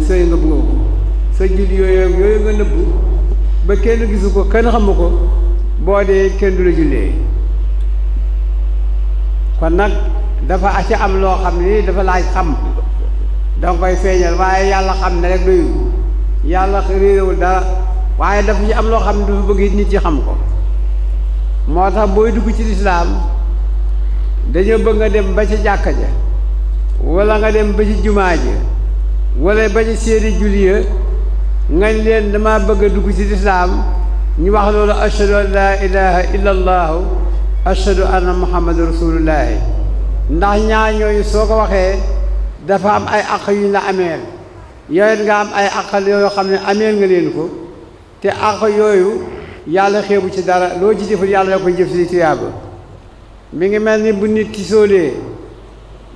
sëy nga bëggoo ko sa julli yooyu nga nëbbu ba kenn gisu ko kenn xamu ko boo dee kenn du la jullee kon nag dafa ci am loo xam ni dafa laaj xam danga koy feeñal waaye yàlla xam ne rek doyul yàlla réerewul dara waaye dafa ci am loo xam ne dafa bëgg nit ñi xam ko moo tax booy dugg ci lislaam dañoo bëgg nga dem ba ci jàkka ja wala nga dem ba ci jumaa ja wala ba ci seeni julli ya ngañ leen dama bëgg a dugg ci lislaam ñu wax loolu ashhadu an laa ilaha illa allahu ashhadu anna muhammadu rasulullahi ndax ñaar ñooyu soo ko waxee dafa am ay àq yu ñu la ameel yooyu nga am ay àq yoo xam ne ameel nga leen ko te àq yooyu yàlla xeebu ci dara loo ci jëfal yàlla da koy jëf si tuyaaba mi ngi mel ni bu nit ki sóolee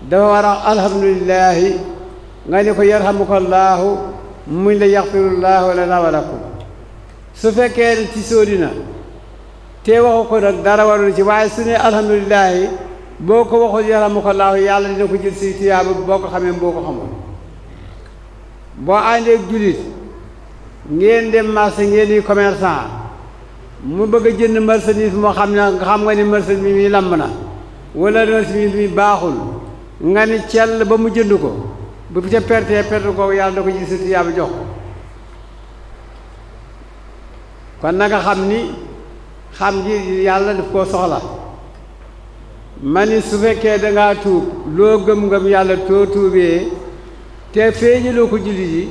dafa war a alhamdulillahi nga ne ko yarhamukallahu muñ la yaxfirullahu lana wa lakum su fekkee ne ci sóodi na te waxu ko nag dara warul ci waaye su ne alhamdulillahi boo ko waxul yarhamukallahu yàlla dina ko jël si tuyaaba boo ko xamee boo ko xamul boo àndee julit ngeen dem marché ngeen di commerçant mu bëgg a jënd marchandise moo xam ne nga xam nga ni marchandise mi lamb na wala marchandise mi baaxul nga ni cell ba mu jënd ko bu ca perte ko yàlla da ko gis si tuyaaba jox ko kon na nga xam ni xam gi yàlla daf koo soxla ma ni su fekkee dangaa tuub loo gëm-gëm yàlla too tuubee te feeñaloo ko jullit yi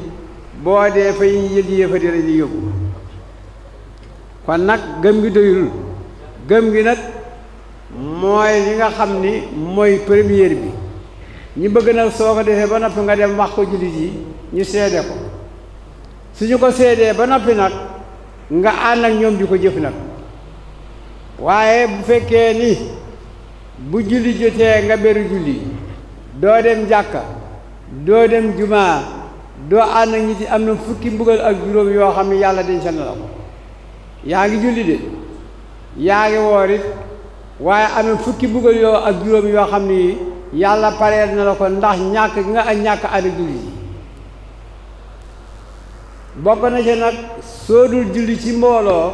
boo dee fa ñu jël yéefa di la di yóbbu kon nag gëm gi doyul gëm gi nag mooy li nga xam ni mooy première bi ñu bëgg nag soo ko defee ba noppi nga dem wax ko jullit yi ñu seede ko suñu ko seedee ba noppi nag nga ànd ak ñoom di ko jëf nag waaye bu fekkee ni bu julli jotee nga beru julli doo dem jàkka doo dem jumaa doo ànd ak ñi am na fukki mbugal ak juróom yoo xam ne yàlla dencal na la ko yaa ngi julli de yaa ngi woor it waaye am na fukki mbugal yoo ak juróom yoo xam ni yàlla pareel na la ko ndax ñàkk nga ak ñàkk ànd julli yi bokk na ci nag soo dul julli ci mbooloo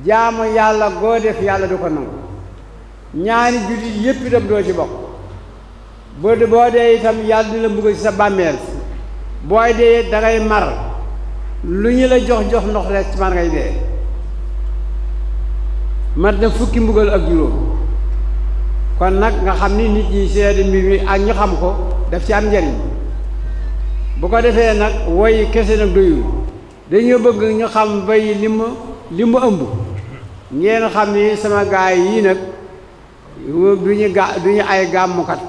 jaamu yàlla goo def yàlla du ko nangu ñaari julli yépp itam doo ci bokk boo dee itam yàlla dina bugg ci sa bàmmeel booy dee dangay mar lu ñu la jox ndox rek ci mar ngay dee mat na fukki mbugal ak juróom kon nag nga xam ni nit ñi seede mbir mi ak ñu xam ko daf ci am njariñ bu ko defee nag woy kese nag doyul dañoo bëgg ñu xam bay li mu ëmb ngeen xam ni sama gaay yii nag duñu ay gàmmukat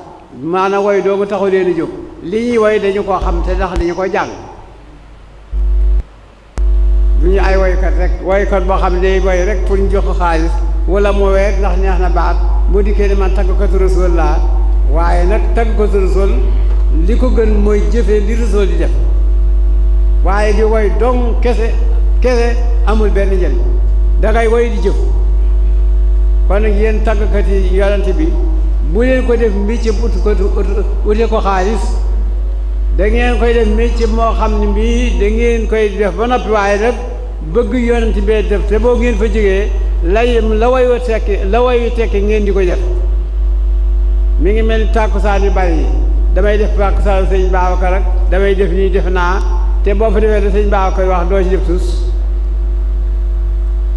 maanaam woy doo nga taxu leen a jóg li ñuy woy dañu ko xam te ndax dañu ko jàng duñu ay woykat rek woykat boo xam ne day woy rek pour ñu jox ko xaalis wala moo weer ndax neex na baat boo dikkee ne man tàggkatu Rasuul laa waaye nag tàggkatu Rasuul li ko gën mooy jëfee li Rasuul di def waaye di woy dong kese amul benn njëriñ dangay woy di jëf kon nag yéen tàggkat yi yonent bi bu leen ko def métier ute ko xaalis da ngeen koy def métier moo xam ne bii da ngeen koy def ba noppi waaye nag bëgg yonent bee def te boo ngeen fa jógee la wayu tekki ngeen di ko def mi ngi mel ni tàkkusaan yu bari yi damay def tàkkusaan sëñ Babacar rek damay def nii def naa te boo fa defee da sëñ Babacar wax doo ci def tus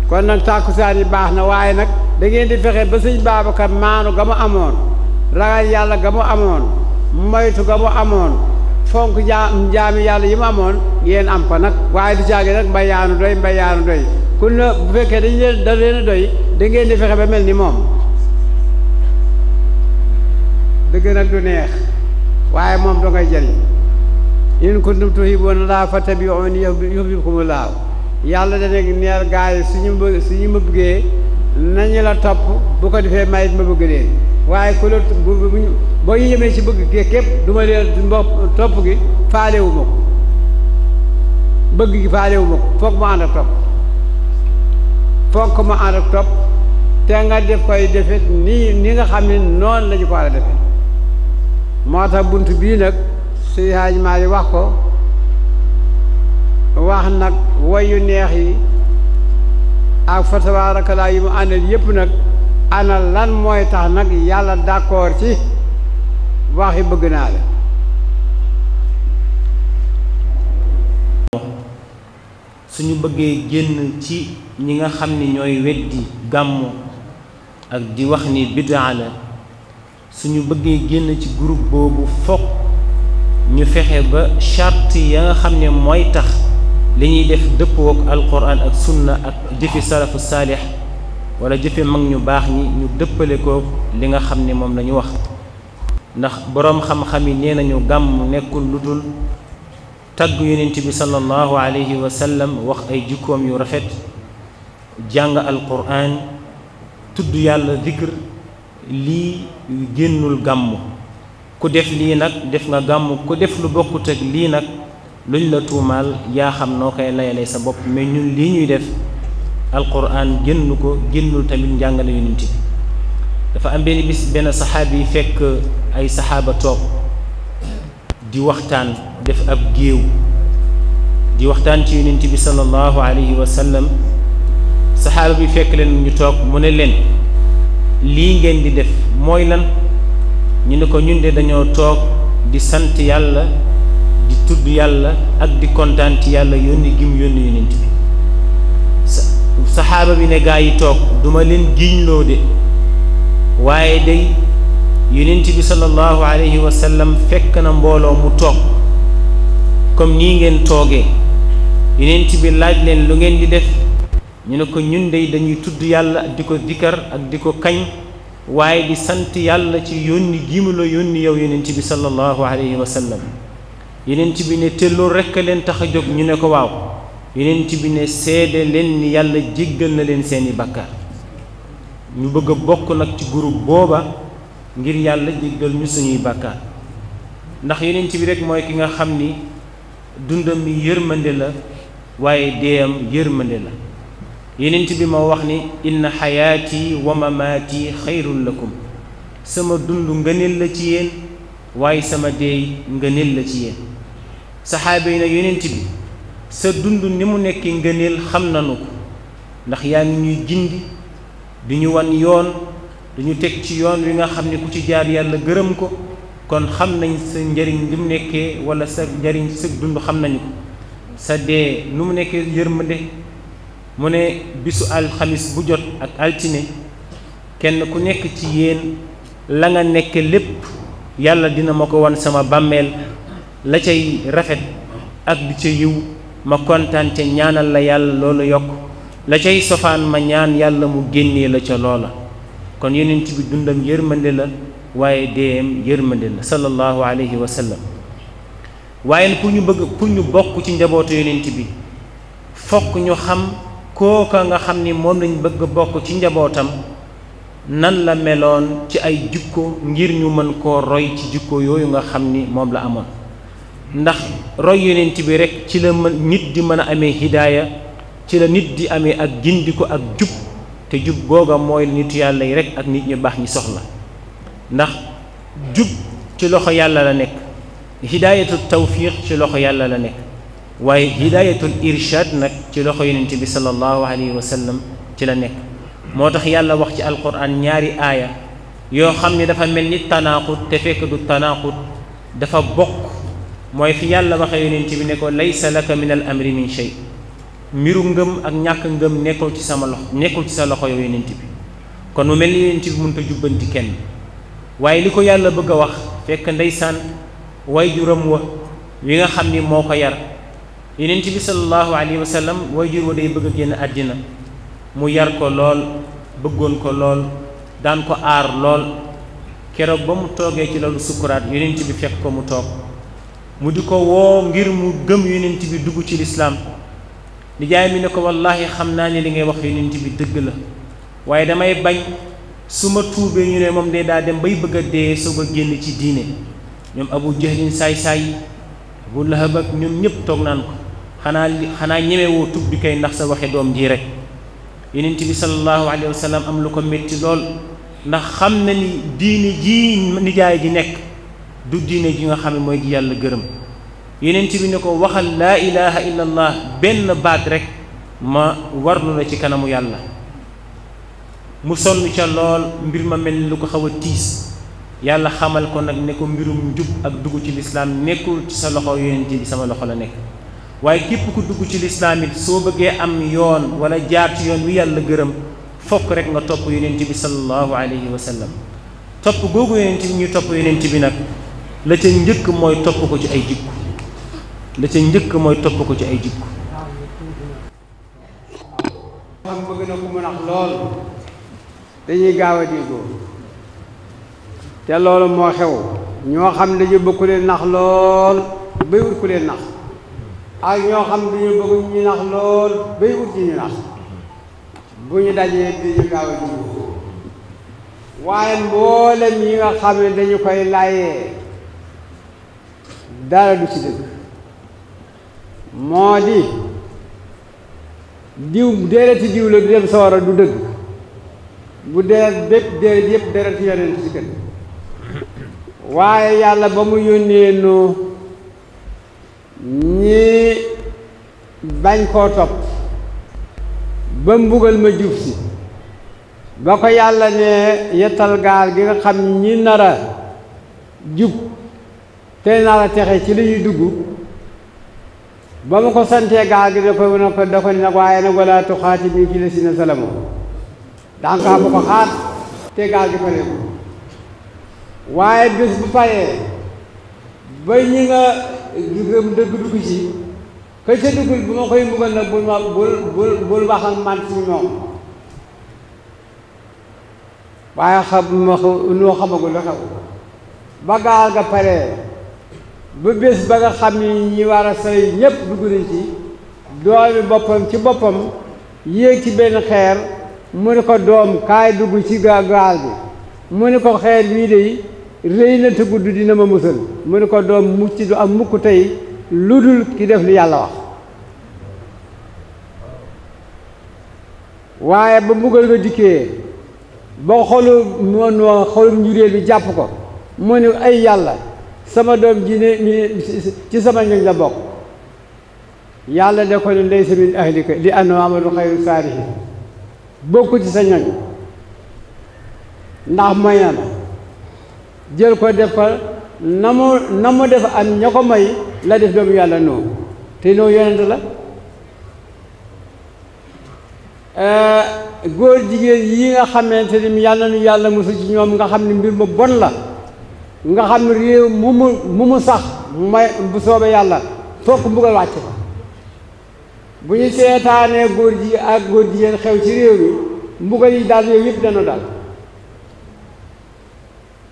kon nag tàkkusaan yi baax na waaye nag da ngeen di fexe ba sëñ Babacar maanu ga mu amoon ragal yàlla ga mu amoon moytu ga mu amoon fonk jaami yàlla yi mu amoon ngeen am ko nag waaye du caage nag mbayaanu doy kun na bu fekkee da leen a doy da ngeen di fexe ba mel ni moom dëgg nag du neex waaye moom da ngay jëriñ in kuntum tuhibbuuna llaaha fattabi'uunii yuhbibkumullaah yàlla dana neer gaay yi suñu ma bëggee nañu la topp bu ko defee mayit ma bëgg leen waaye ku la boo ñu yemee ci bëgg gi képp du ma leen topp gi faalewu ma ko bëgg gi faalewu ma ko foog mu ànd ak topp foog mu ànd ak topp te nga def koy defet ni nga xam ne noonu la ñu ko war a defe moo tax bunt bii nag Seydi Hadji Malick wax ko wax nag wayu neex yi ak fa tabaarakallaa yi mu àndal yépp nag ana lan mooy tax nag yàlla d'accord ci waxi bëgg naa la. suñu bëggee génn ci ñi nga xam ni ñooy weddi gàmmu ak di wax ni bid'a la suñu bëggee génn ci groupe boobu fokk ñu fexe ba charte ya nga xam ne mooy tax li ñuy def dëppoo ak alquran ak sunna ak jëfi salafu saalix wala jëfe mag ñu baax ñi ñu dëppale ko li nga xam ne moom la ñu wax ndax boroom xam-xam yi nee nañu gàmm nekkul lu dul tagg yonent bi sallallahu alayhi wa sallam wax ay jikkoom yu rafet jàng alquran tudd yàlla zikr lii génnul gàmm ku def lii nag def nga gàmm ku def lu bokkut ak lii nag luñ la tuumaal yaa xam noo koy layalee sa bopp mais ñun lii ñuy def alquran génn ko génnul tamit njàngale yonent bi dafa am benn bis benn saxaabi yi fekk ay saxaaba toog di waxtaan def ab géew di waxtaan ci yonent bi sallallahu alayhi wa sallam saxaaba bi fekk leen ñu toog mu ne leen lii ngeen di def mooy lan ñu ne ko ñun de dañoo toog di sant yàlla di tudd yàlla ak di kontaan ci yàlla yónni gim yónni yonent bi saxaaba bi ne gaa yi toog duma leen giiñloo de waaye day yonent bi sallallahu alayhi wa sallam fekk na mbooloo mu toog comme nii ngeen toogee yonent bi laaj leen lu ngeen di def ñu ne ko ñun dey dañuy tudd yàlla di ko dikkar ak di ko kañ waaye di sant yàlla ci yónni gi mu la yónni yow yonent bi sallallahu alayhi wa sallam yonent bi ne te loolu rekk leen tax a jóg ñu ne ko waaw yonent bi ne seede leen ni yàlla jéggal na leen seeni bàkkaar ñu bëgg a bokk nag ci groupe booba ngir yàlla jéggal ñu suñuy bàkkaar ndax yonent bi rek mooy ki nga xam ni dundam mi yërmande la waaye deeyam yërmande la yonent bi moo wax ni inna xayaati wa mamaati xayrun lakum sama dund ngëneel la ci yéen waaye sama deey ngëneel la ci yéen saxaaba yi nag yonent bi sa dund ni mu nekk ngëneel xam nanu ko ndax yaa ngi ñuy gindi di ñu wan yoon duñu teg ci yoon wi nga xam ne ku ci jaar yàlla gërëm ko kon xam nañ sa njëriñ li mu nekkee wala sa njëriñ sa dund xam nañu ko sa dee nu mu nekkee yërmande mu ne bisu alxamis bu jot ak altine kenn ku nekk ci yéen la nga nekk lépp yàlla dina ma ko wan sama bàmmeel la cay rafet ak di ca yiw ma kontaan ca ñaanal la yàlla loolu yokk la cay sofaan ma ñaan yàlla mu génnee la ca loola kon yonent bi dundam yërmande la waaye deeyam yërmande la sallallahu alayhi wa sallam waaye pour ñu bokk ci njabootu yonent bi fokk ñu xam kooka nga xam ni moom lañ bëgg bokk ci njabootam nan la meloon ci ay jikko ngir ñu mën koo roy ci jikko yooyu nga xam ni moom la amoon ndax roy yonent bi rek ci la nit di mën a amee hidaaya ci la nit di amee ak gindiko ak jub te jub googa mooy nitu yàlla yi rek ak nit ñu baax ñi soxla ndax jub ci loxo yàlla la nekk hidaayatul tawfiq ci loxo yàlla la nekk waaye hidaayatul irshad nag ci loxo yonent bi sallallahu alayhi wa sallam ci la nekk moo tax yàlla wax ci alquran ñaari aaya yoo xam ne dafa mel ni tanaaqut te fekk du tanaaqut dafa bokk mooy fi yàlla waxee yonent bi ne ko laysa laka min al amri min shay mbiru ngëm ak ñàkk ngëm nekkul ci sama loxo nekkul ci sa loxo yow yonent bi kon mu mel ni yonent bi mënut a jubbanti kenn waaye li ko yàlla bëgg a wax fekk ndeysaan wayjuram wa wi nga xam ni moo ko yar yonent bi sallallahu alayhi wa sallam wayjur wa day bëgg a génn àddina mu yar ko lool bëggoon ko lool daan ko aar lool keroog ba mu toogee ci loolu sukkuraat yonent bi fekk ko mu toog mu di ko woo ngir mu gëm yonent bi dugg ci lislaam nijaay mi ne ko wallahi xam naa ne li ngay wax yonent bi dëgg la waaye damay bañ su ma tuubee ñu ne moom de daa dem bay bëgg a dee soog a génn ci diine ñoom abu jahlin saay-saay yi abu lahab ak ñoom ñëpp toog naan ko xanaa ñemewoo tub bi kay ndax sa waxe doom ji rek yonent bi sallallahu alayhi wa sallam am lu ko métti lool ndax xam na ni diine ji nijaay ji nekk du diine ji nga xam ne mooy gi yàlla gërëm yonent bi ne ko waxal laa ilaha illa allah benn baat rek ma warlu la ci kanamu yàlla mu sonn ca lool mbir ma mel ni lu ko xaw a tiis yàlla xamal ko nag ne ko mbirum njub ak dugg ci lislaam nekkul ci sa loxo yonent bi sama loxo la nekk waaye képp ku dugg ci lislaam it soo bëggee am yoon wala jaar ci yoon wi yàlla gërëm fokk rek nga topp yonent bi sallallahu alayhi wa sallam topp googu yonent bi ñuy topp yonent bi nag la ca njëkk mooy topp ko ci ay jikko la ca njëkk mooy topp ko ci ay jikko xam bëgg na ku mu nax lool dañuy gaaw a déggoo te loolu moo xew ñoo xam dañu bëgg ku leen nax lool bay wut ku leen nax ak ñoo xam dañu bëgg ñu nax lool bay wut ñu nax bu ñu dajee dañu gaaw a déggoo waaye mboolem yi nga xam ne dañu koy layee dara du ci dëgg moo di diw déereti diw la du dem sawara du dëgg bu déeret bépp déeret yëpp déereti yonent ci kër waaye yàlla ba mu yónnee nu ñi bañ koo topp ba mbugal ma jub si ba ko yàlla ne yettal gaal gi nga xam ñi nar a jub te nar a texe ci li ñuy dugg ba mu ko santee gaal gi da ko ni nag waaye nag wala tuxaatibnii fii llaziina zalamu dankaa bu ko xaat te gaal gi pare ko waaye bés bu paree ba ñi nga dëgg dugg ci ka ca duggul bu ma koy mbugal nag bul wax ak man ci ñoom waaye noo xamagul la xew ba gaal ga paree ba bés ba nga xam ni ñi war a sëy ñépp dugg nañ ci doomi boppam ci boppam yéeg ci benn xeer mu ne ko doom kaay dugg ci gaal bi mu ne ko xeer bii de rëy na te gudd dina ma musal mu ne ko doom mucc du am mukk tey lu dul ki def li yàlla wax waaye ba mbugal nga dikkee ba xolum njuréel bi jàpp ko mu ne ay yàlla sama doom ji ne ci sama ñoñ la bokk yàlla de ko ne laysa min ahlika li annahu amalu xayru saalihin bokku ci sa ñoñ ndax moy na la jël ko def ko na mu def am ña ko may la def doomu yàlla noo te noo yonent la góor jigéen yi nga xamante ni yàlla nu yàlla musu ci ñoom nga xam ne mbir ma bon la nga xam ne réew mu sax may bu soobee yàlla fokk mbugal wàcc ko bu ñu seetaanee góor ji ak góor jigéen xew ci réew mi mbugal yi daal yooyu yëpp dana daal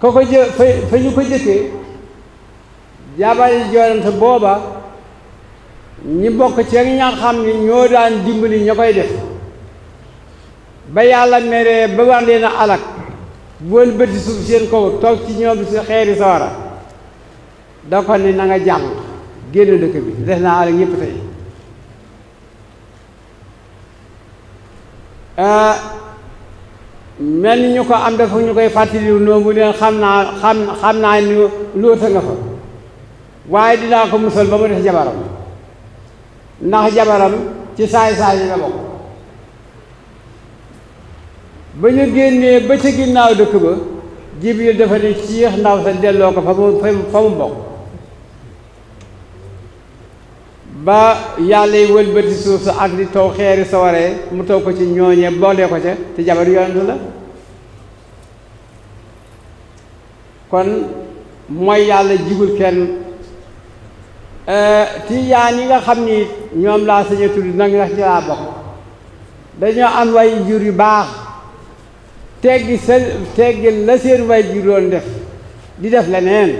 ko fa ñu ko jëkkee jaabari joorante booba ñi bokk ci ña xam ni ñoo daan dimbali ña koy def ba yàlla meree ba war leen a alak bool bëti suuf seen kaw toog ci ñoom si xeeri sawara da ko ni na nga jàll génn dëkk bi des naa alak ñëpp tey mel ni ñu ko am dafa ñu koy fàttaliw noonu bu leen xam naa ni lóota nga fa waaye dinaa ko musal ba mu def jabaram ndax jabaram ci saay-saay yi la bokk ba ñu génnee ba ca ginnaaw dëkk ba Jibril dafa ne ciix ndaw sa delloo ko fa mu bokk ba yàlla yi wëlbati suuf sa ak di taw xeeri sawaree mu taw ko ci ñooñee boolee ko ca te jabar yonent la kon mooy yàlla jigul kenn tijaan yi nga xam ni ñoom laa sañ a tudd nag ndax ci laa bokk dañoo am way jur yu baax teggi la seen way jur doon def di def leneen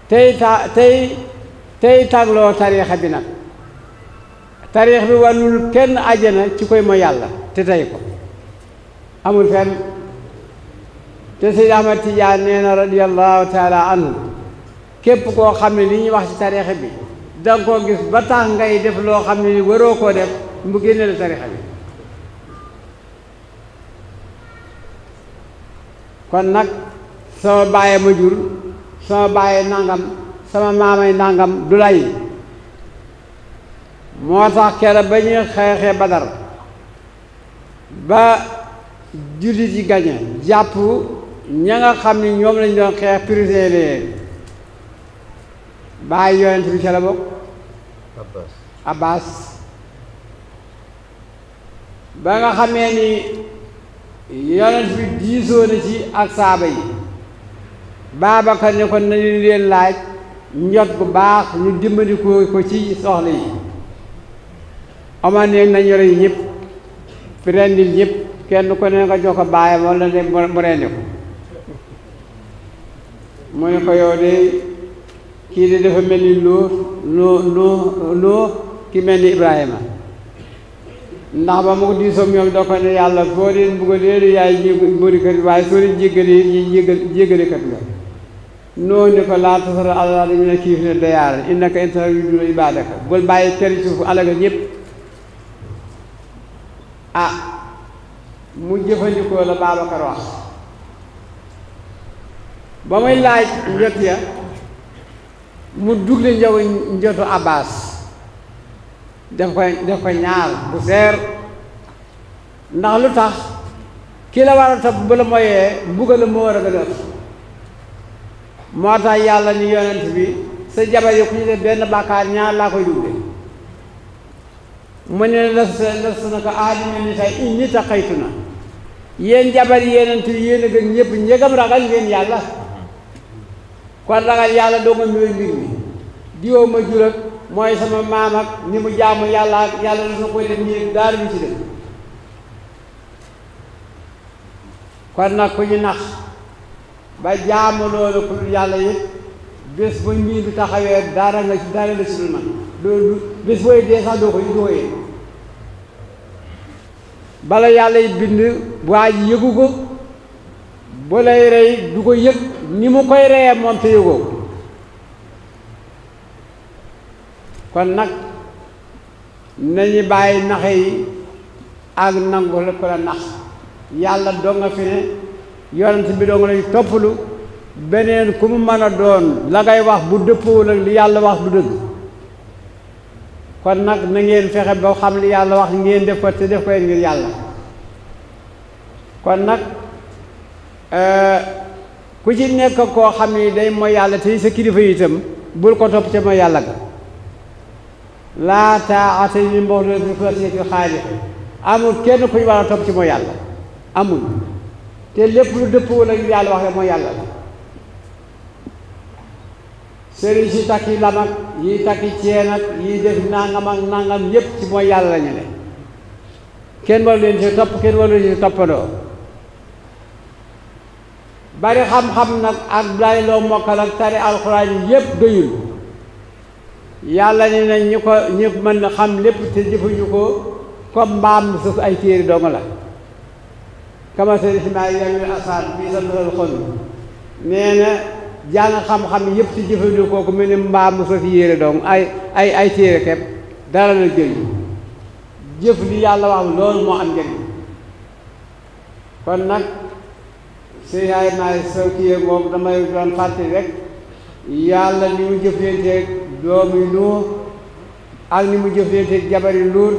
tey tagloo tariixa bi nag tariix bi wanul kenn àjjana ci koy mooy yàlla te tey ko amul fenn te Seydi Ahmad Tijaan nee na radiyallahu taala anhu képp koo xam ne li ñuy wax ci tariixa bi danga koo gis ba tax ngay def loo xam ne ni waroo koo def mu génne la tariixa bi kon nag sama bàyyi ma jur sama bàyyi nangam sama maamay nangam du lay moo tax kere ba ñuy xeexee Badar ba jullit yi gañe jàpp ña nga xam ni ñoom lañ doon xeex prisonnier bàyyi yonent bi ca la bokk Abbas ba nga xamee ni yonent bi diisoo na ci ak saaba yi Babacar ne ko nañu leen laaj njot bu baax ñu dimbali ko ci soxla yi Omar ne nañu rey ñëpp fi rendil ñëpp kenn ku ne nga jox ko baayam wala ne mu rendi ko mu ne ko yow de kii de dafa mel ni loo ki mel ni Ibrahima ndax ba mu ko diisoom ñoom da ko ne yàlla foo leen bugga leen yaay mburikat waaye soo leen jéggalee yi jéggalekat nga noonu ni ko laa tasara àlala dañu ne kiif ne dayaara innaka in tad'uhum ibaadaka bul bàyyi teri suuf alaga ñëpp mu jëfandikoo la Babacar wax ba muy laaj njot ya mu dugle njotu Abbas def ko ñaar bu seer ndax lu tax ki la war a topp bu la moyee mbugal la moo war a gën a ëpp moo tax yàlla ni yonent bi sa jabar yi ku ñu def benn bàkkaar ñaar laa koy dugle mu ne las na ko aadima ni say inni taqaytu na yéen jabar yonent bi yéen a gën ñëpp njëgam ragal ngeen yàlla kon ragal yàlla doo nga ñooy mbir mi diwoo ma jur ak mooy sama maam ak ni mu jaamu yàlla ak yàlla na koy def nii daal ñu ci def kon nag ku ñu nax ba jaamu loolu ku yàlla yëpp bés bu mbir bi taxawee dara nga ci dara la ci dul man doo bés booy dee sax doo ko yëg bala yàlla yi bind waa ji yëgu ko bu lay rey du ko yëg ni mu koy reyee moom te yëgoo ko kon nag nañu bàyyi naxe yi ak nangu la ko la nax yàlla doo nga fi ne yonent bi doo nga lañu toppalu beneen ku mu mën a doon la ngay wax bu dëppoowul ak li yàlla wax du dëgg kon nag na ngeen fexe ba xam li yàlla wax ngeen def ko te def ko ngir yàlla kon nag ku ci nekk koo xam ni day mooy yàlla te sa kilifa itam bul ko topp ca mooy yàlla ga laa taa'ata li maxluuqin fi ma'siyatil xaaliq amul kenn ku ñu war a topp ci mooy yàlla amul te lépp lu dëppoo ak yàlla wax rek mooy yàlla la sëriñ si takki lam ak yi takki ceen ak yi def nangam ak nangam yépp ci mooy yàlla la ñu ne kenn waru leen ci topp kenn waru leen ci toppandoo bari xam-xam nag ak day loo mokkal ak tari alxuraan yi yépp doyul yàlla ne na ñu ko ñëpp mën na xam lépp te jëfuñu ko comme mbaam suuf ay téere dong la kama sëriñ si maa yamil asaan bii sa masal xon nee na jàng xam-xam yëpp ci jëfandikoo ko mel ni mbaam suuf yére dong ay téere kepp dara la jëriñ jëf li yàlla wax loolu moo am njëriñ kon nag sëy yaay maay soo kiyee moom damay doon fàttali rek yàlla ni mu jëflanteeg doomi Nuux ak ni mu jëflanteeg jabari Luut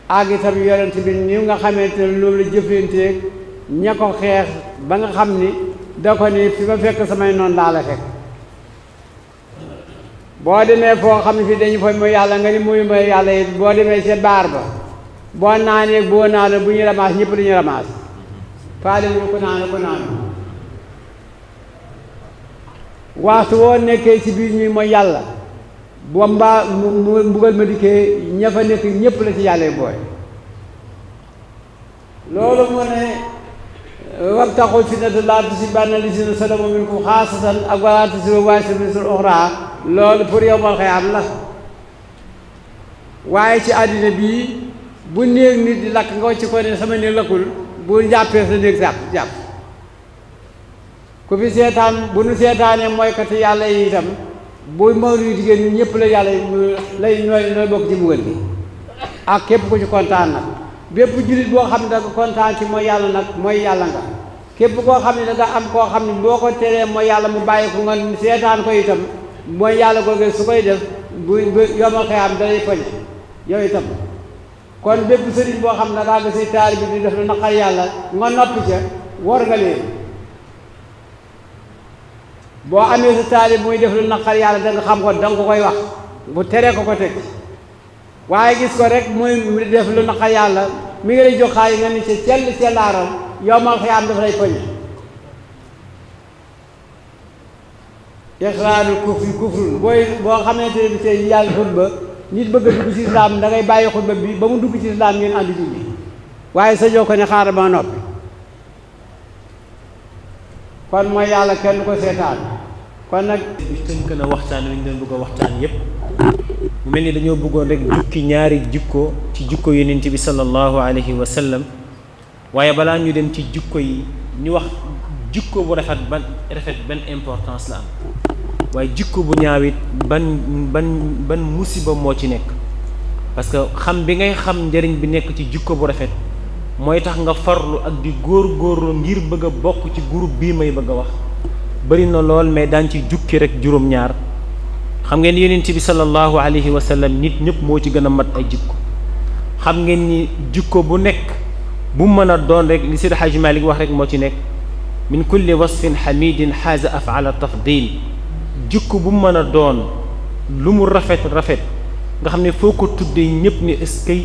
ak itam yonent bi ni nga xamante ne loolu la jëflanteeg ña ko xeex ba nga xam ni da ko ni fi ma fekk samay noonu laa la fekk boo demee foo xam ne fii dañu fa mooy yàlla nga ni muy mooy yàlla it boo demee ca baar ba boo naanee boo naane bu ñu ramaas ñëpp dañu ramaas faale ñu ko naan waxtu woo nekkee ci biir ñuy mooy yàlla boo mbaa mu mbugal ma dikkee ña fa nekk ñëpp la ci yàlla booy loolu mu ne wabtaxu fitnata laa tusiibanna llaziina zalamu minkum xaasatan ak wa laa taziru waaziratun wizra uxraa loolu pour yawmal qiyaama la waaye ci àddina bii bu néeg nit di lakk nga ci ko ne sama néeg lakkul bu jàppee sa néeg jàpp ku fi seetaan bu nu seetaanee mooy kat yàlla yi itam bu mawlu jigéen ñi ñëpp la yàlla lay nooy bokk ci mbugal gi ak képp ku ci kontaan nag bépp jullit boo xam ne da nga kontaan ci mooy yàlla nag mooy yàlla nga képp koo xam ne da nga am koo xam ne boo ko teree mooy yàlla mu bàyyi ko nga seetaan ko itam mooy yàlla googee su koy def bu yomal xëyaam dalay poñe yow itam kon bépp sëriñ boo xam ne daa nga say taalibe bi di def lu naqar yàlla nga noppi ca war nga leen boo amee sa taalibe muy def lu naqar yàlla da nga xam ko da nga ko koy wax bu teree ko teg waaye gis ko rek muy def lu naqar yàlla mi ngi lay jox xaay nga ni ca cellaaral yomal xëyaam dafa lay poñe ixraarul kufrun boo xamante ne bi tey yàlla xutba nit bëgg a dugg ci islaam da ngay bàyyi xutba bi ba mu dugg ci islaam ngeen ànd julli waaye sa joo ko ne xaaral ba noppi kon mooy yàlla kenn ko seetaan kon nag tënk na waxtaan wi ñu doon bëgg a waxtaan yépp mu mel ni dañoo bëggoon rek jukki ñaari jikko ci jikko yonent bi sallallahu alayhi wa sallam waaye balaa ñu dem ci jikko yi ñu wax jikko bu rafet ban importance la am waaye jikko bu ñaawit ban musiba moo ci nekk parce que xam bi ngay xam njëriñ bi nekk ci jikko bu rafet mooy tax nga farlu ak di góor-góorlu ngir bëgg a bokk ci groupe bii may bëgg a wax bari na lool mais daan ci jukki rek juróom-ñaar xam ngeen yonent bi sallallahu alayhi wa sallam nit ñëpp moo ci gën a mat ay jikko xam ngeen ni jikko bu nekk bu mën a doon rek li Seydi Hadji Malick wax rek moo ci nekk min kulli wasfin hamidin xaaza afala tafdil jikko bu mën a doon lu mu rafet nga xam ne foo ko tuddee ñëpp ni eskay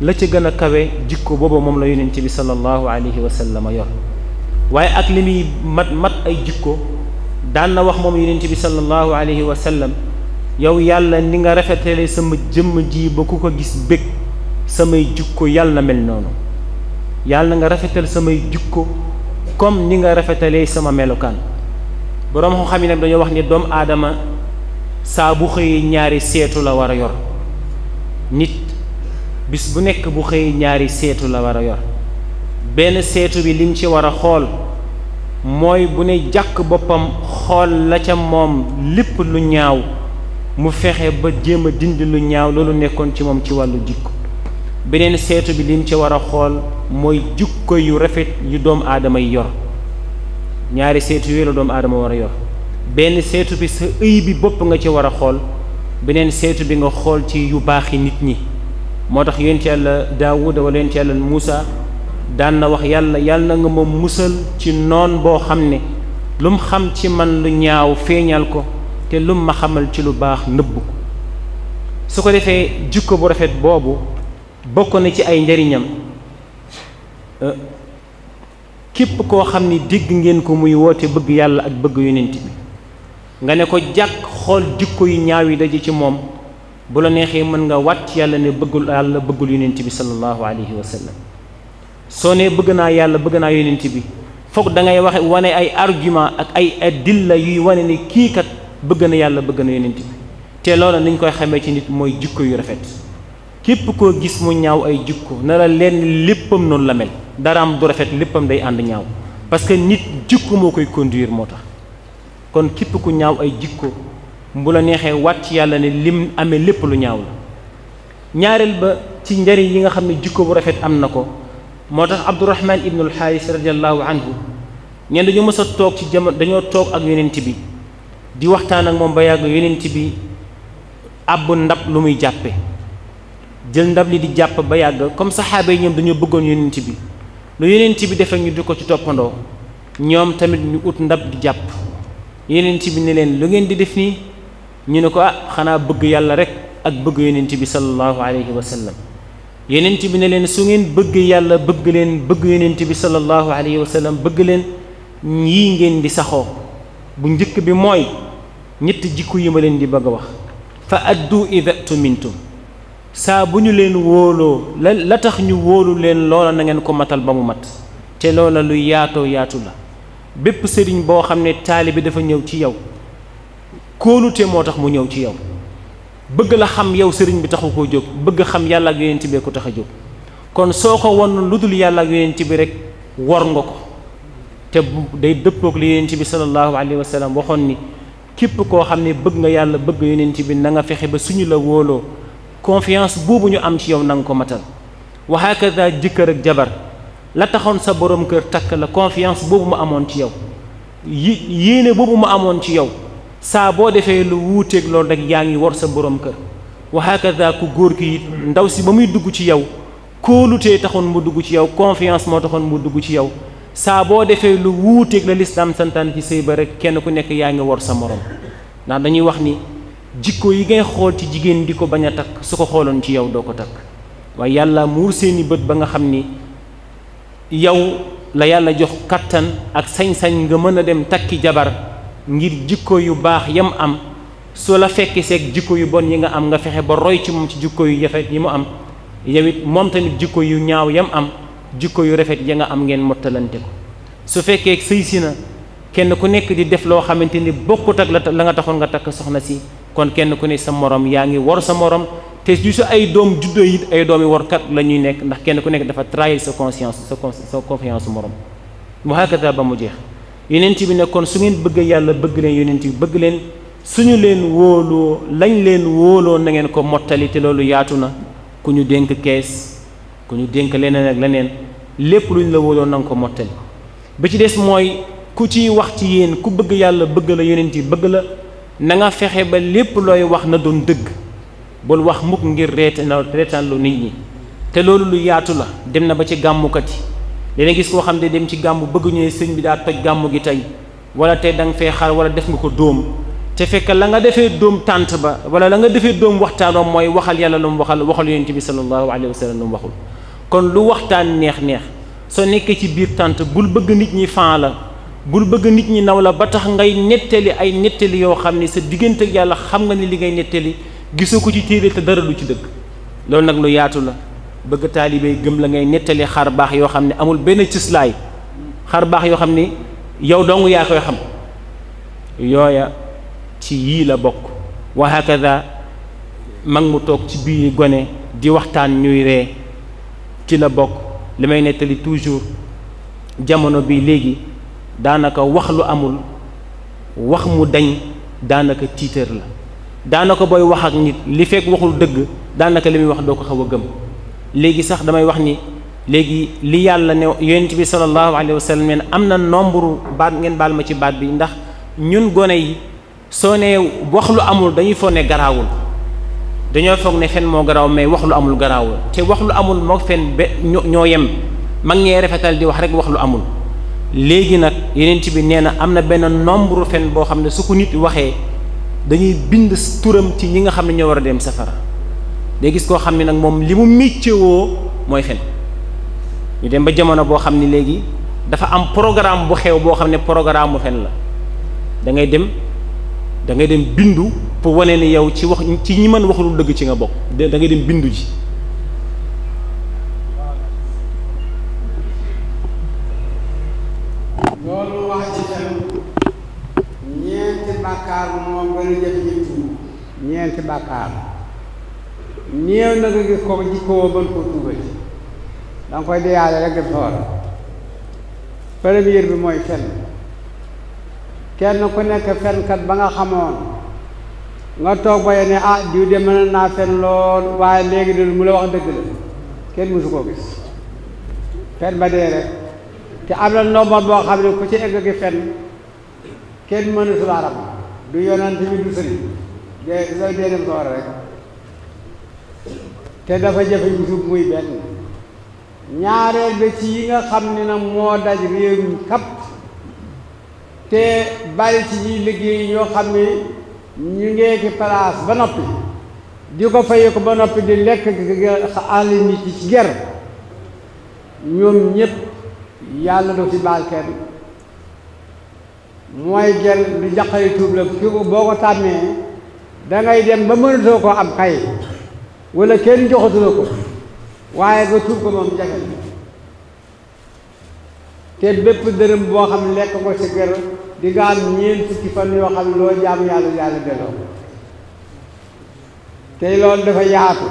la ca gën a kawe jikko booba moom la yonent bi sallallahu alayhi wa sallam yor waaye ak li muy mat ay jikko daan na wax moom yonent bi sallallahu alayhi wa sallam yow yàlla ni nga rafetale sama jëmm ji ba ku ko gis bég samay jikko yàlla na mel noonu yàlla na nga rafetal samay jikko comme ni nga rafetalee sama melokaan boroom xoo xam ne nag dañoo wax ni doomu aadama saa bu xëyee ñaari seetu la war a yor nit bis bu nekk bu xëyee ñaari seetu la war a yor benn seetu bi lim ci war a xool mooy bu ne jàkk boppam xool la ca moom lépp lu ñaaw mu fexe ba jéem a dindi lu ñaaw loolu nekkoon ci moom ci wàllu jikko beneen seetu bi lim ci war a xool mooy jikko yu rafet yu doomu aadama yi yor ñaari seetu yooyu la doomu aadama war a yor benn seetu bi sa ëy bi bopp nga ci war a xool beneen seetu bi nga xool ci yu baaxi nit ñi moo tax yonent yàlla Daawuda wala yonent yàlla Muusa daan na wax yàlla na nga ma musal ci noon boo xam ne lu mu xam ci man lu ñaaw feeñal ko te lu ma xamal ci lu baax nëbb ko su ko defee jikko bu rafet boobu bokk na ci ay njariñam képp koo xam ni dégg ngeen ko muy woote bëgg yàlla ak bëgg yonent bi nga ne ko jàkk xool jikko yu ñaaw yi daje ci moom bu la neexee mën nga wàcc yàlla ne bëggul yàlla bëggul yonent bi sallallahu alayhi wa sallam soo nee bëgg naa yàlla bëgg naa yonent bi foog da ngay wane ay argument ak ay adilla yuy wane ni kii kat bëgg na yàlla bëgg na yonent bi te loolu niñ koy xamee ci nit mooy jikko yu rafet képp koo gis mu ñaaw ay jikko na la leen léppam noonu la mel daraam du rafet léppam day ànd ñaaw parce que nit jikko moo koy conduire moo tax kon képp ku ñaaw ay jikko bu la neexee wàcc yàlla ne lim amee lépp lu ñaaw la ñaareel ba ci njariñ yi nga xam ne jikko bu rafet am na ko moo tax Abdurahman ibnul Xaaris radiallahu anhu ñeen dañoo mës a toog ci jamono dañoo toog ak yonent bi di waxtaan ak moom ba yàgg yonent bi àbb ndab lu muy jàppe jël ndab li di jàpp ba yàgg comme saxaaba yi ñoom dañoo bëggoon yonent bi lu yonent bi defee ñu di ko ci toppandoo ñoom tamit ñu ut ndab di jàpp yonent bi ne leen lu ngeen di def nii ñu ne ko xanaa bëgg yàlla rek ak bëgg yonent bi sallallahu alayhi wa sallam yonent bi ne leen su ngeen bëgg yàlla bëgg leen bëgg yonent bi sallallahu alayhi wa sallam bëgg leen yii ngeen di saxoo bu njëkk bi mooy ñetti jikko yi ma leen di bëgg a wax fa addu idha tumintum saa bu ñu leen wóoloo la tax ñu wóolu leen loola na ngeen ko matal ba mu mat te loola lu yaatoo yaatu la bépp sëriñ boo xam ne taalibe dafa ñëw ci yow kóolute moo tax mu ñëw ci yow bëgg la xam yow sëriñ bi taxu koo jóg bëgg xam yàlla ak yonent bi ko tax a jóg kon soo ko won lu dul yàlla ak yonent bi rek war nga ko te day dëppoog li yonent bi sallallahu alayhi wa sallam waxoon ni képp koo xam ne bëgg nga yàlla bëgg yonent bi na nga fexe ba suñu la wóoloo confiance boobu ñu am ci yow na nga ko matal wa hakada jëkkër ak jabar la taxoon sa borom kër takk la confiance boobu mu amoon ci yow yéene boobu mu amoon ci yow saa boo defee lu wuuteeg loolu rek yaa ngi war sa borom kër wa hakada ku góor ki it ndaw si ba muy dugg ci yow kóolutee taxoon mu dugg ci yow confiance moo taxoon mu dugg ci yow saa boo defee lu wuuteeg la lislaam santaan ci sëy ba rek kenn ku nekk yaa ngi war sa morom ndax dañuy wax ni jikko yi ngay xool ci jigéen di ko bañ a takk su ko xooloon ci yow doo ko takk waaye yàlla muur seeni bët ba nga xam ni yow la yàlla jox kattan ak sañ-sañ nga mën a dem takki jabar ngir jikko yu baax yam am soo la fekki seeg jikko yu bon yi nga am nga fexe ba roy ci moom ci jikko yu rafet yi mu am yow it moom tamit jikko yu ñaaw yam am jikko yu rafet ya nga am ngeen mottalante ko su fekkee sëy si na kenn ku nekk di def loo xamante ni bokkut ak la nga taxoon nga takk soxna si kon kenn ku ne sa morom yaa ngi war sa morom te ju su ay doom juddoo it ay doomi warkat la ñuy nekk ndax kenn ku nekk dafa trahir sa conscience sa confiance morom mu hakata ba mu jeex yonent bi ne kon su ngeen bëgg yàlla bëgg leen yonent bi bëgg leen suñu leen wóoloo lañ leen wóoloo na ngeen ko mottali te loolu yaatu na ku ñu dénk kees ku ñu dénk leneen ak leneen lépp luñ la wóoloo na nga ko mottali ba ci des mooy ku ciy wax ci yéen ku bëgg yàlla bëgg la yonent bi bëgg la na nga fexe ba lépp looy wax na doon dëgg bul wax mukk ngir reetaanlu nit ñi te loolu lu yaatu la dem na ba ci gàmmukat yi dana gis koo xam ne dem ci gàmmu bëgg ñu ne sëñ bi daa toj gàmmu gi tey wala tey da nga fee xar wala def nga ko dóom te fekk la nga defee dóom tànt ba wala la nga defee dóom waxtaanoo mooy waxal yàlla lu mu waxal yonent bi sallallahu alayhi wa sallam lu mu waxul kon lu waxtaan neex soo nekkee ci biir tànt bul bëgg nit ñi fan la bul bëgg nit ñi naw la ba tax ngay nettali ay nettali yoo xam ne sa diggante ak yàlla xam nga ni li ngay nettali gisoo ko ci téere te dara lu ci dëgg loolu nag lu yaatu la bëgg taalibe gëm la ngay nettali xar baax yoo xam ne amul benn cëslaay xar baax yoo xam ni yow dong yaa koy xam yooya ci yii la bokk wa hakada mag mu toog ci biir gone di waxtaan ñuy ree ci la bokk li may nettali toujours jamono bi léegi daanaka wax lu amul wax mu dañ daanaka tiitër la daanaka booy wax ak nit li fekk waxul dëgg daanaka li muy wax doo ko xaw a gëm léegi sax damay wax ni léegi li yàlla ne yonent bi sallallahu alayhi wa sallam ne am na nombre baat ngeen baal ma ci baat bi ndax ñun gone yi soo nee wax lu amul dañuy foog ne garaawul dañoo foog ne fen moo garaaw mais wax lu amul garaawul te wax lu amul moo fen be ñoo yem mag ñee rafetal di wax rek wax lu amul léegi nag yonent bi nee na am na benn nombre fen boo xam ne su ko nit waxee dañuy bind turam ci ñi nga xam ne ñoo war a dem safara day gis koo xam ne nag moom li mu méccewoo mooy fen ñu dem ba jamono boo xam ne léegi dafa am programme bu xew boo xam ne programme mu fen la da ngay dem bindu pour wane ni yow ci wax ci ñi mën waxul dëgg ci nga bokk da ngay dem bindu ji loolu wax ci fen ñeenti bàkkaar moom gën a jëf ñi tuub ñeenti bàkkaar néew na nga gis ko jikkoo bën koo tuubati da nga koy deyaale rek def soor première bi mooy fen kenn ku nekk fenkat ba nga xamoon nga toog ba ne ah diw de mën naa fen lool waaye léegi de mu la wax dëgg la kenn mësu koo gis fen ba dee rek te am na nombre boo xam ne ku ci egg gi fen kenn mënu sulaaram du yonent bi du sëriñ de dee dem soor rek te dafa jafe ñu suuf muy benn ñaareel ba ci yi nga xam ne nag moo daj réew mi kap te bari ci ñi liggéey ñoo xam ne ñu ngeeki place ba noppi di ko fayee ko ba noppi di lekk àll nit ci ger ñoom ñëpp yàlla du ci baal kenn mooy ger du jaqari tuub la boo ko tàmmee dangay dem ba mënatoo ko am kay wala kenn joxatu la ko waaye nga tuub ko moom jafe te bépp dërëm boo xam ne lekk ko ci ger di nga am ñeent fukki fan yoo xam ne loo jaamu yàlla delloo te loolu dafa yaatu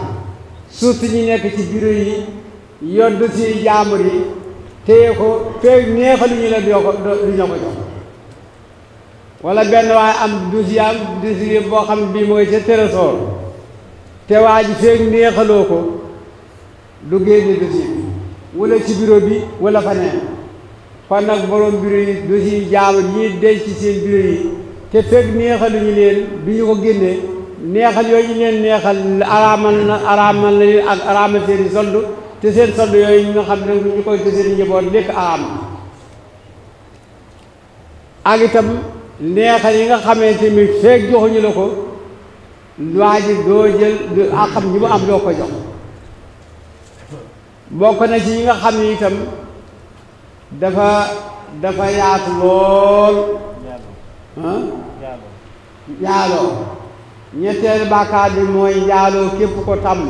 surtout ñi nekk ci bureau yi yor dossier yi jaambur yi téye ko feeg neexaluñu la du ñoo ko jox wala benn waaye am dossier boo xam ne bii mooy ca trésor te waa ji feeg neexaloo ko du génne dossier bi wala ci bureau bi wala fa neen kon nag borom bureau yi dossier yi jaamur ñi denc ci seen bureau yi te fekk neexaluñu leen bi ñu ko génnee neexal yooyu ñu leen neexal araamal na leen ak araamal seen i soldu te seen soldu yooyu ñu nga xam ne ñu koy te seen i njaboot lekk araam ak itam neexal yi nga xamante ni fekk joxuñu la ko waa ji doo jël ak xam ñi mu am doo ko jox bokk na ci yi nga xam ne itam dafa yaatu lool njaaloo ñetteelu bàkkaar bi mooy njaaloo képp ko tàmm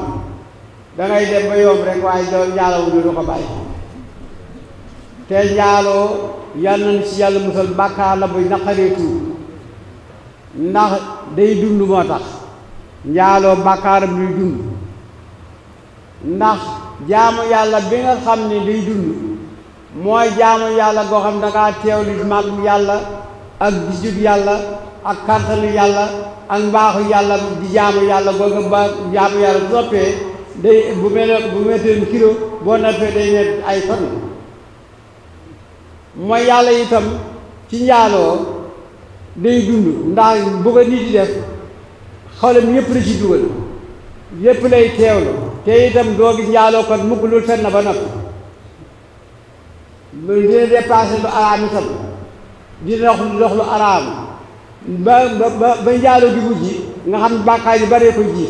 dangay dem ba yomb rek waaye doo njaaloo du ko bàyyi te njaaloo yal nañ ci yàlla musal bàkkaar la bu naqaree tuub ndax day dund moo tax njaaloo bàkkaaram luy dund ndax jaamu yàlla bi nga xam ne day dund mooy jaamu yàlla goo xam dangaa teew li mag yàlla ak gisub yàlla ak kàttanu yàlla ak mbaaxu yàlla di jaamu yàlla googa ba jaamu yàlla bu noppee day bu metteen kilo boo noppee day met ay ton mooy yàlla itam ci njaaloo day dund ndax bu ko nit di def xolam yépp la ci dugal yépp lay teewlu te itam doo gis njaaloo kon mukk lu fen na ba noppi dina dépassé lu araam itam dina dox lu araam ba njaaloo gi mujj nga xam ne bàkkaar yu baree ko ji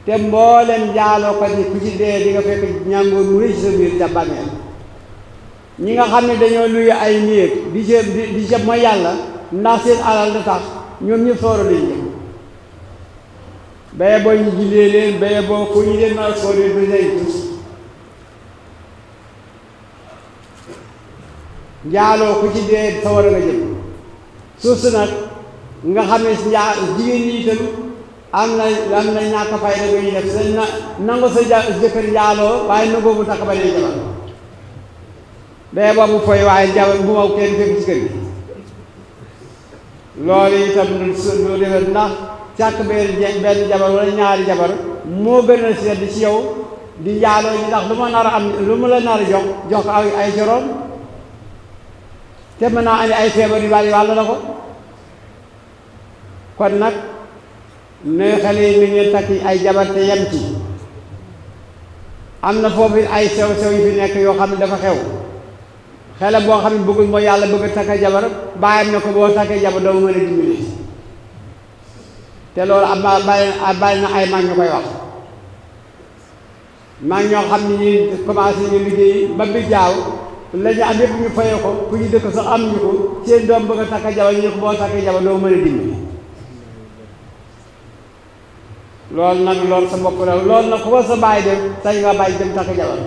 te mboolem njaaloo ko ni ku ci dee di nga fekk ñàngoor mu rëy ci sa biir ca bàmmeel ñi nga xam ne dañoo luy ay néeg di ca mooy yàlla ndax seen alal da tax ñoom ñëpp sooro lañ jëm baye boo ñu jullee leen baye boo fu ñu leen ma sooree du leen tus njaaloo ku ci dee sa war a nga jëm suuf si nag nga xam ne jigéen ñi itam am na ñàkk fay da koy def sa nangu sa jëkkër njaaloo waaye nangoo mu takk ba nee jabar baye boobu foy waaye jabar bu ma kenn fekk ci kër gi loolu itam lu defee ndax càkk benn jabar wala ñaari jabar moo gën a sedd ci yow di njaaloo ñi ndax lu ma nar a am lu ma la nar a jox ko ay coroom te mën naa andi ay feebar yu bari wàll na ko kon nag ne xale yi ni ngeen takki ay jabar te yem ci am na foofu ay sew-sew yu fi nekk yoo xam ne dafa xew xele boo xam ne bëggul mooy yàlla bëgg a takka jabar bàyyam ne ko boo takkee jabar doo mën a dimbali te loolu am bàyyi na ay mag ñu koy wax mag ñoo xam ne ñi commencé ñu liggéey ba bi jaaw la ñu am yëpp ñu fayee ko ku ñu dëkk sax am ñu ko seen doom bëgg a takka jabar ñu ne ko boo takkee jabar doo mën a dimbali loolu nag loolu sa bopp la loolu nag ku ko sa bàyyi dem sañ nga bàyyi dem takka jabar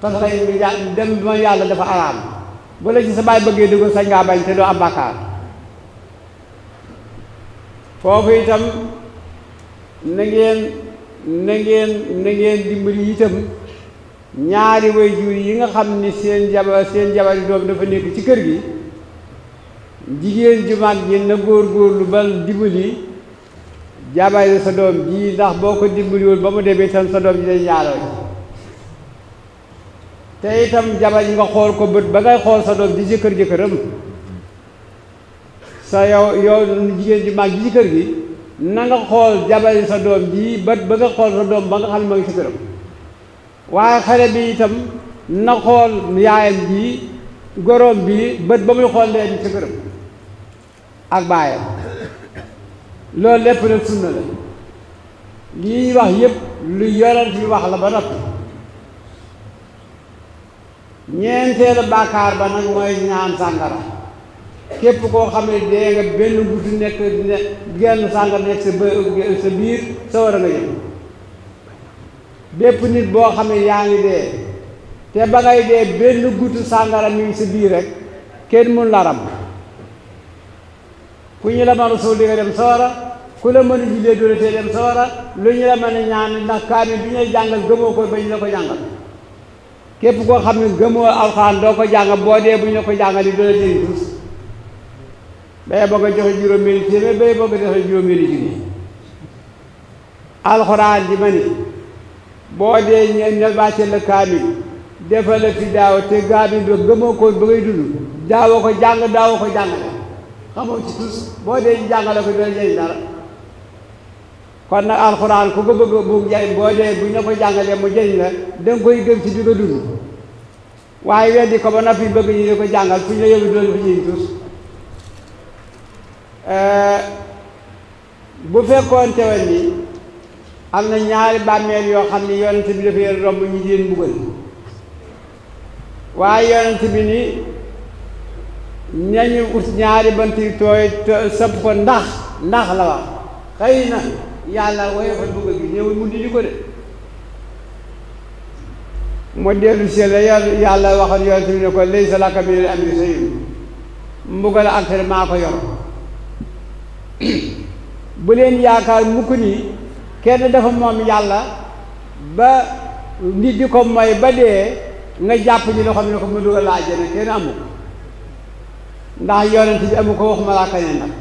parce que dem ma yàlla dafa araam bu la ci sa bàyyi bëggee dugg sañ ngaa bañ te doo am bàkkaar foofu itam na ngeen dimbali itam ñaari waajur yi nga xam ni seen jabari doom dafa nekk ci kër gi jigéen ju mag ji na góor-góorlu ba dimbali jabari sa doom ji ndax boo ko dimbaliwul ba mu demee itam sa doom ji day njaaloo ji te itam jabar yi nga xool ko bët ba ngay xool sa doom di jëkkëram sa yow jigéen ji mag ji ci kër gi na nga xool jabar yi sa doom ji bët ba nga xool sa doom ba nga xam ne ma ngi ci këram waaye xale bi itam na xool yaayam ji goroom bi bët ba muy xool leen ci këram ak baayam loolu lépp nag sunna la lii wax yëpp lu yonent bi wax la ba noppi ñeenteelu bàkkaar ba nag mooy ñaan sàngara képp koo xam ne dee nga benn guddi nekk genn sàngara nekk sa biir sa war a nga yëg bépp nit boo xam ne yaa ngi dee te ba ngay dee benn guddi sàngara mi ngi sa biir rek kenn mun la ram ku ñu la mën a suul di nga dem sawara ku la mën a jullee doo tee dem sawara lu ñu la mën a ñaan ndax kaamil bi ñuy jàngal gëmoo ko ba ñu la ko jàngal képp koo xam ne gëmoo alxuraan doo ko jàng boo dee bu ñu la ko jàngal yi doo la jëriñ tus bay boo ko joxe juróomeeli téeméer bay boo ko joxe juróomeeli junni alxuraan di ma ni boo dee ñeen wàcce la kaamil defal la fi daaw te kaamil ba gëmoo ko ba ngay dund daawoo ko jàng daawoo ko jàngale xamoo ci tus boo dee jàngale ko doo jëriñ dara kon nag alxuraan ku ko bëgg bu jëriñ boo dee bu ñu ko jàngalee mu jëriñ la danga koy gëm ci di ko dund waaye weddi ko ba noppi bëgg ñu di ko jàngal fu ñu la yóbbu doon fi ñuy tus bu fekkoon teewal ni am na ñaari bàmmeel yoo xam ne yonent bi dafa yor romb ñu di leen mbugal waaye yonent bi ni nañu ut ñaari bant yu tooy sëpp ko ndax la wax xëy na yàlla woyofal mbugal gi ñëwul mu dindi ko de mu dellu si la yàlla waxoon yonent bi ne ko laysa laka minal amri shay'un mbugal ak maa ko yor bu leen yaakaar mukk ni kenn dafa moom yàlla ba nit di ko mooy ba dee nga jàpp ñu loo xam ne ko mu dugal la àjjana kenn amu ko ndax yonent bi amu ko wax malaaka ne nag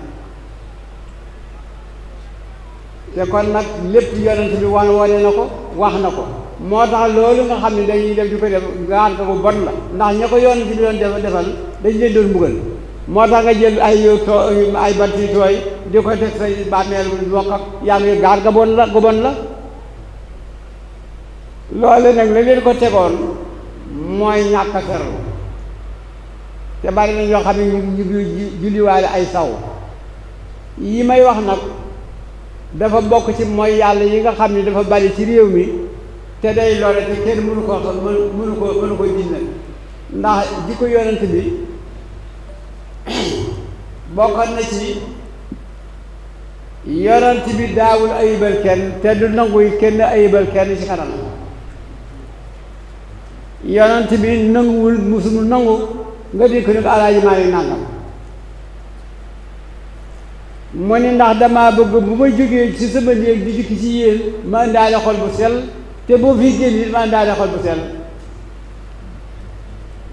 te kon nag lépp yonent bi wane na ko wax na ko moo tax loolu nga xam ne dañuy def di ko def gaan ko bu bon la ndax ña ko yonent bi doon defal dañu leen doon mbugal moo tax nga jël ay bant yu tooy di ko teg say bàmmeel bokk ak yaa ngi gaar ga bon la gu bon la loolu nag la leen ko tegoon mooy ñàkk a ferlu te bari nañ yoo xam ne ñu julliwaale ay saw yi may wax nag dafa bokk ci mooy yàlla yi nga xam ne dafa bari ci réew mi te day lore te kenn mënu ko dindi ndax di ko yonent bi bokkoon na ci yonent bi daawul ayibal kenn te du nanguy kenn ayibal kenn ci kanam yonent bi nanguwul musul nangu nga di ko ni ko Alaaji Maalik nangam mu ni ndax damaa bëgg bu ma jógee ci sama néeg di dikk ci yéen ma indaale xol bu sell te boo fii génn it ma indaale xol bu sell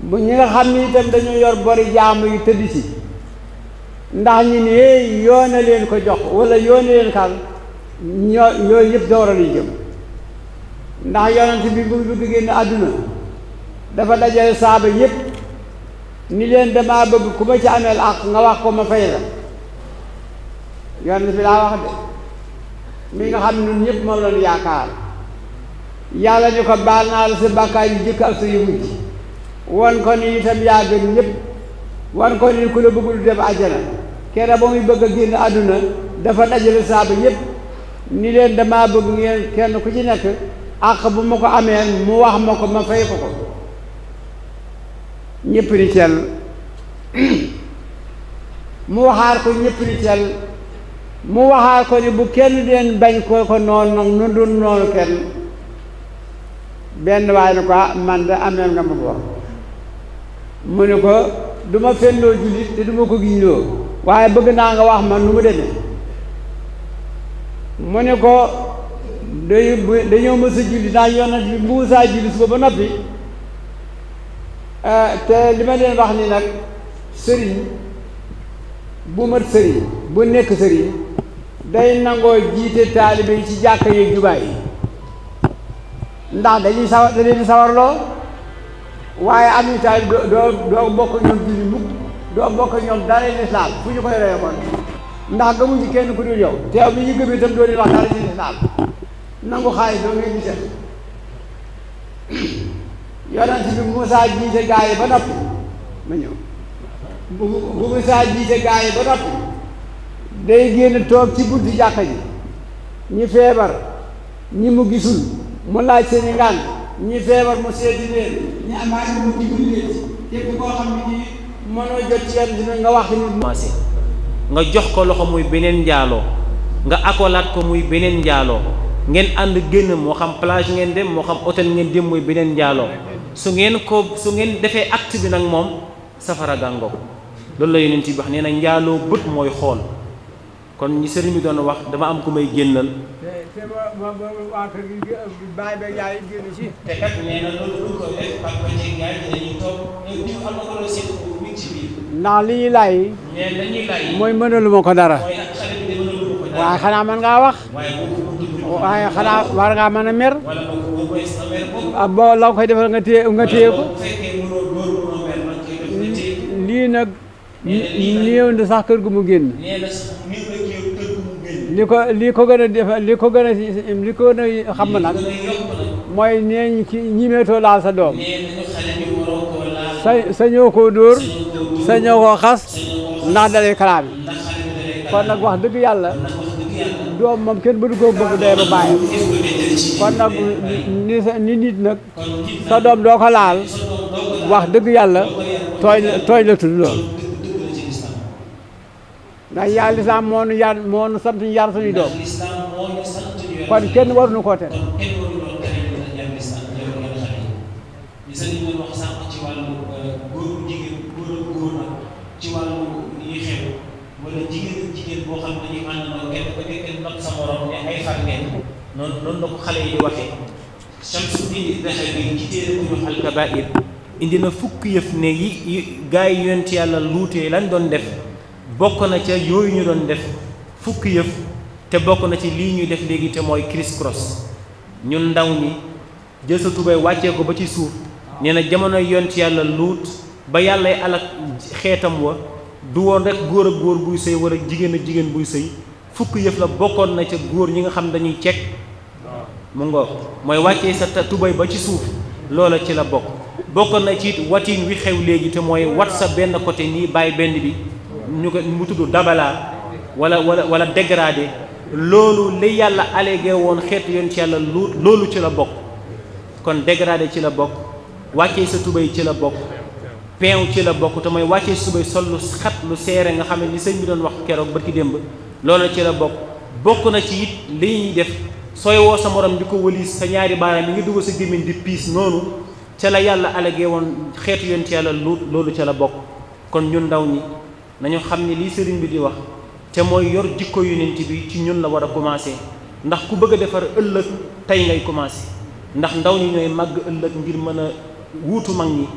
bu ñi nga xam ni itam dañoo yor bori jaamu yu tëdd ci ndax ñu ne yoona leen ko jox wala yoona leen kal yooyu yëpp doora luy jëm ndax yonent bi bu bëgg génn àdduna dafa dajale saaba yëpp ni leen damaa bëgg ku ma ci ameel ak nga wax ko ma fay la yonent bi laa wax de mi nga xam ne ñun ñëpp moom lañu yaakaar yàlla ni ko baal naa la sa bàkkaar yu jëkk ak sa yu mujj wan ko ni itam yaa gën ñëpp wan ko ni ku la bëggul dem àjjana kenn ba muy bëgg a génn àdduna dafa dajale saaba yëpp ni leen damaa bëgg ngeen kenn ku ci nekk àq bu ma ko amee mu wax ma ko ma fay ko ko ñëpp ni cel mu waxaar ko ñëpp ni cel mu waxaar ko ni bu kenn deen bañ ko noonu nag nu dun noonu kenn benn waaye ni ko man da ameel nga ma bor mu ne ko du ma fenloo jullit te du ma ko giñloo waaye bëgg naa nga wax man nu mu demee mu ne ko dañoo mës a julli naa yonent bi Muusaa julli suba ba noppi te li ma leen wax ni nag sëriñ bu mat sëriñ bu nekk sëriñ day nangoo jiite taalibe yi ci jàkka yi jubaay yi ndax dañuy sawar da leen sawarloo waaye am ni taal doo bokk ñoom julli mukk doo bokk ñoom dara lislaam fu ñu koy roye moon ndax gëmuñ ci kenn ku dul yow teew bi ñu gëm itam doo leen wax dara ci lislaam nangu xaalis doo ngay gisee yonent bi Muusaa jiite gaa yi ba noppi ma ñëw bu Muusaa jiite gaa yi ba noppi day génn toog ci buntu jàkka ji ñi feebar ñi mu gisul mu laaj seeni ngànt ñi feebar mu seeti leen ñi amaat mu dimbali leen képp koo xam ne nii mënoo jot ci yenn dina nga wax ni nga jox ko loxo muy beneen njaaloo nga akolaat ko muy beneen njaaloo ngeen ànd génn moo xam plage ngeen dem moo xam hôtel ngeen dem muy beneen njaaloo su ngeen defee acte bi nag moom safara gàngoo loolu la Yonent bi wax nee na njaaloo bët mooy xool kon ñi sëriñ bi doon wax dama am ku may génnal te waa kër gi bàyyi ba yaay génn ci te kat nee na loolu du ko def parce que ci yaay dañuy toog ñu am na ko la seen mi ngi ci biir ndax li ñuy lay mais dañuy lay mooy mënaluma ko dara mooy ak xale bi de mënaluma ko dara waaye xanaa mën ngaa wax waaye xanaa war ngaa mën a mer wala boo koy sa mer boobu boo la koy defal nga téye ko bu fekkee mënoo góor mënoo mer man koy def nga téye lii nag néew na sax kër gu mu génn. nee na sax néew na kër gu mu génn. li ko gën a def li ko gën a xam nag mooy nee ñi ci ñimeetoo laal sa doom. nee nañu xale bi waroo koo laal. sañoo koo dóor sañoo koo xas ndax dalay kalaam ndax xale bi dalay kon nag wax dëgg yàlla ndax wax dëgg yàlla doom moom kenn bëgg koo bëgg dee ba bàyyi kon nag ni nit nag sa doom doo ko laal wax dëgg yàlla tooñ la tudd loolu ndax yàlla lislaam moo nu sant ñu yar suñuy doom kon kenn waruñu koo tere sëriñ doon wax sànq ci wàllu góor jigéen góor ak góor nag ci wàllu yi xew wala jigéen ak jigéen boo xam ne dañuy àndandoo kenn ba kenn nag sa morom ne ay far ngeen noonu la ko xale yi di waxee Shamsuddin Dahabi ci téere bu ñu wax Al-Kabaa'ir indi na fukk yëf ne yi gaa yi yonent yàlla luutee lañ doon def bokk na ca yooyu ñu doon def fukk yëf te bokk na ci lii ñuy def léegi te mooy criss cross ñun ndaw ñi jël sa tubéy wàccee ko ba ci suuf nee na jamono yonent yàlla luut ba yàllay alak xeetam wa du woon rek góor ak góor buy sëy wala jigéen ak jigéen buy sëy fukk yëf la bokkoon na ca góor ñi nga xam dañuy cek mu ngo mooy wàccee sa tubéy ba ci suuf loola ci la bokkoon na ci it watiin wi xew léegi te mooy wat sa benn côté nii bàyyi benn bi ñu ko mu tudd dabala wala dégradé loolu li yàlla allégué woon xeetu yonent yàlla luut loolu ci la bokk kon dégradé ci la bokk wàccee sa tubéy ci la bokk peew ci la bokk te mooy wàccee sa tubéy sol lu xat lu seere nga xam ne li sëñ bi doon wax keroog barki démb loolu ci la bokk na ci it li ñuy def sooy woo sa morom di ko wëlis sa ñaari baaraam yi nga dugal sa gémmiñ di piis noonu ca la yàlla allégué woon xeetu yonent yàlla loolu ca la bokk kon ñun ndaw ñi nañu xam ne lii sëriñ bi di wax te mooy yor jikko yonent bi ci ñun la war a commencé ndax ku bëgg a defar ëllëg tey ngay commencé ndax ndaw ñi ñooy màgg ëllëg ngir mën a wuutu mag ñi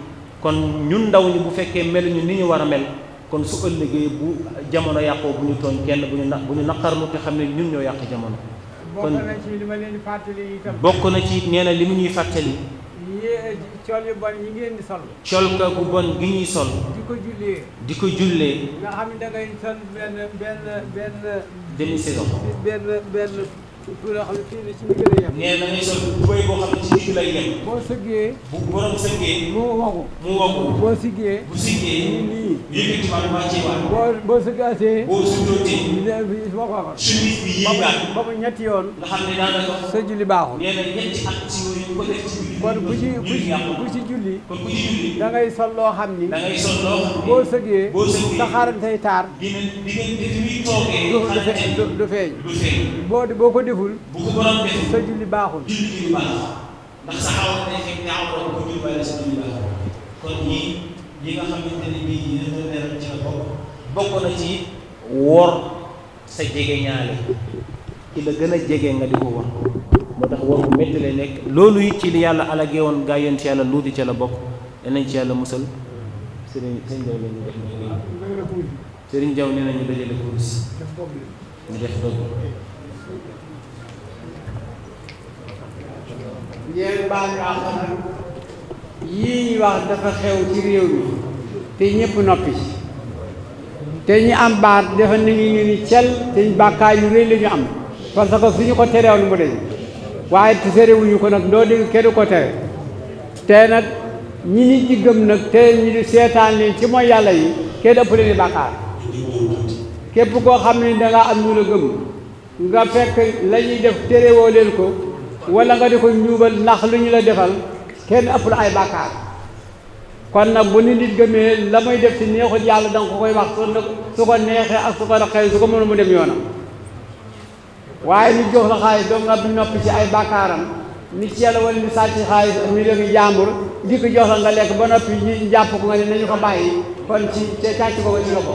kon ñun ndaw ñi bu fekkee meluñu ni ñu war a mel kon su ëllëgee bu jamono yàqoo bu ñu tooñ kenn bu ñu naqarlu te xam ne ñun ñoo yàq jamono. kon bokk na ci li ma leen di fàttali itam. bokk na ci nee na li mu ñuy fàttali. col yu bon yi ngeen di sol. col ka gu bon gi ñuy sol. di ko jullee. nga xam ne da ngay sol benn demi-saison. benn pour loo xam ne fii ci digg lay yem. nee na ngay sol tubéy boo xam ne ci digg lay yem. boo sëggee. bu borom sëggee. mu waxu. boo siggee. bu siggee. nii. yëkkati waat wàccee waat. boo sëggaatee. boo sujjootee. waxu. chemise bi yéegaat. ba mu ñetti yoon. nga xam ne daanaka. sa julli baaxul. nee na ñetti action yu ko def ci julli. kon ku ci julli. kon ku ci julli. da ngay sol loo xam ni. da ngay sol loo xam ni. boo sëggee. sa xarantey taar. diggante fi muy toogee. du feeñ. boo ko deful. bu ko borom def sa julli baaxul. julli gi baax ndax sa xaw day fekk ne aw ko julli waaye sa julli baax kon yi nga xamante ne bii yi dañ doon leeral ci la bokk na ci wor sa jege ñaale ki la gën a jege nga di ko wax moo tax wor bu métti lay nekk loolu it ci li yàlla alagee woon gaa yoon ci yàlla luuti ca la bokk danañ ci yàlla musal sëriñ Jaw la ñu def sëriñ Jaw nee nañu dajale kurus ñu def dogg ngeen baal ñu àq nag yii ñu wax dafa xew ci réew mi te ñëpp noppi te ñi am baat dafa ni ngi ni cel te bàkkaar yu rëy la ñu am parce que suñu ko terewoon mu deñ waaye te terewuñu ko nag doo dégg kenn ko tere te nag ñi nit ñi gëm nag te ñi di seetaan leen ci mooy yàlla yi kenn ëpp leen bàkkaar képp koo xam ne dangaa am ñu la gëm nga fekk la ñuy def terewoo leen ko wala nga di ko ñuubal ndax lu ñu la defal kenn ëpp la ay bàkkaar kon nag bu nit gëmee la muy def ci neexul yàlla danga ko koy wax su ko neexee ak su ko naqaree su ko mënu mu dem yoonam waaye ñu jox la xaalis doo nga noppi ci ay bàkkaaram ni ci yàlla wala ni sàcc xaalis mi léegi jàmbur di ko jox la nga lekk ba noppi ñu jàpp ko nga ne nañu ko bàyyi kon ci càcc ko ci la ko